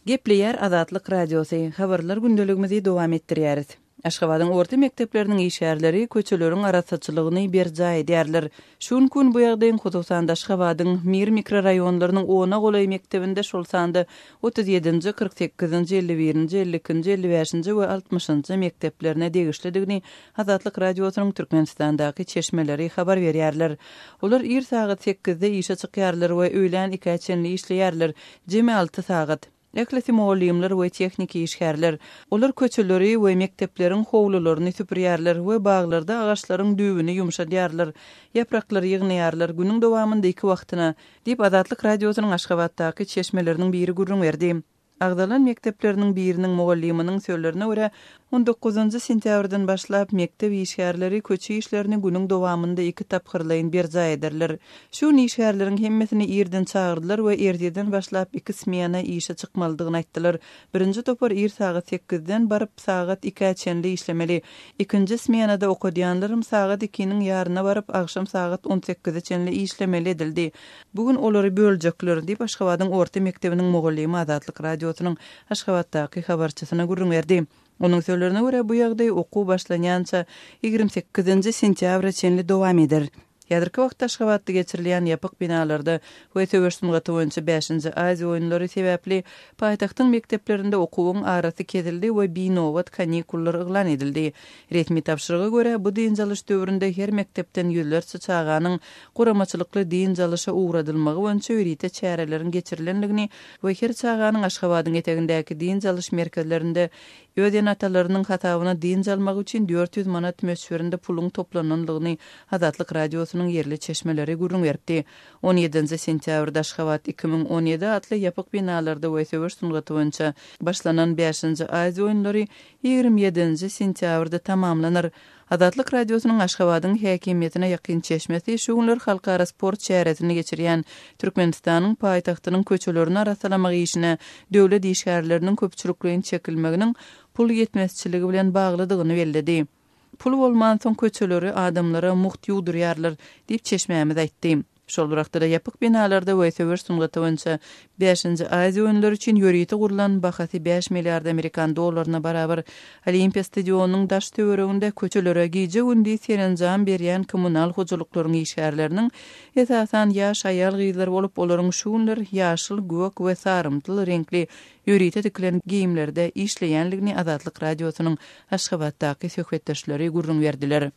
Gepleyer Azatlyk Radiosu habarlar gündeligimizi dowam etdirýäris. Aşgabatyň orta mekdepleriniň işgärleri köçeleriň arasaçylygyny berjay edýärler. Şun gün bu ýagdaýyň Gudusanda Aşgabatyň Mir mikroraýonlarynyň 10-a golay mektebinde şolsanda 37-nji, 48-nji, 51-nji, 52-nji, 55-nji we 60-njy mekteplerine degişlidigini Azatlyk Radiosynyň Türkmenistandaky çeşmeleri habar berýärler. Olar ir saat 8-de işe çykýarlar we öýlen 2-çenli işleýärler. Jemi 6 saat. Ekleti muallimler we texniki işgärler. Olar köçeleri we mektepleriň howlularyny süpürýärler we baglarda agaçlaryň düýbüni ýumşadýarlar. Yapraklary ýygnaýarlar günüň dowamında 2 wagtyna diýip Azatlyk Radiosynyň Aşgabatdaky çeşmeleriniň biri gurrun berdi. Agdalan mektepleriniň biriniň mualliminiň sözlerine görä 19-njy sentýabrdan başlap mektep işgärleri köçü işlerini günüň dowamında 2 tapgyrlaýyn berjay ederler. Şu işgärleriň hemmesini ýerden çağırdylar we erteden başlap 2 smena işe çykmalydygyny aýtdylar. Birinji topar ir saat 8-den baryp saat 2-e çenli işlemeli. Ikinji smenada okudýanlarym saat 2-niň ýaryna baryp agşam saat 18-e çenli işlemeli edildi. Bugün olary böljekler diýip Aşgabatyň orta mektebiniň muallimi Azatlyk Radiosynyň Aşgabatdaky habarçysyna gurrun berdi. Onun sözlerine göre bu ýagdaý okuw başlanýança 28-nji sentýabra çenli dowam eder. Ýadyrky wagtda Aşgabatda geçirilýän ýapyk binalarda we töwersüngaty boýunça 5-nji Aziýa oýunlary sebäpli paýtagtyň mekteplerinde okuwyň arasy kedildi we binowat kanikullar eglan edildi. Resmi tapşyryga görä bu diýinjalyş döwründe her mektepden ýüzlerçe çağanyň guramaçylykly diýinjalysha uğradylmagy boýunça ýürite çärelerin geçirilenligini we her çağanyň Aşgabatyň etegindäki diýinjalyş merkezlerinde öýden atalarynyň hatawyna diýinjalmak üçin 400 manat möçberinde puluň toplananlygyny Azatlyk Radiosynyň yerli çeşmeleri gurrun berdi. 17-nji sentýabrda Aşgabat 2017 atly ýapyk binalarda we töwersüngaty boýunça başlanan 5-nji Aziýa oýunlary 27-nji sentýabrda tamamlanar. Azatlyk Radiosynyň Aşgabatyň häkimiýetine ýakyn çeşmesi şu günler halkara sport çäresini geçirýän Türkmenistanyň paýtagtynyň köçelerini arasalamak işine döwlet işgärleriniň köpçülikliginiň çekilmeginiň pul ýetmezçiligi bilen baglydygyny bellidi. Pul bolman soň köçeleri adamlara muht ýugdurýarlar diýip çeşmämiz aýtdy. Şol wagtda ýapyk binalarda we töwersüngaty boýunça 5-nji Aziýa oýunlary üçin ýörüýte gurulan bahasy 5 milliard Amerikan dollaryna barabar Olimpiya stadionunyň daş töwereginde köçelere gije gündi serenjam berýän kommunal hojalyklaryň işgärleriniň esasan ýaş aýal gyzlar bolup olaryň şu günler ýaşyl, gök we sarymtyl renkli ýörüýte dikilen giyimlerde işleýänligini Azatlyk Radiosynyň Aşgabatdaky söhbetdeşleri gurrun berdiler.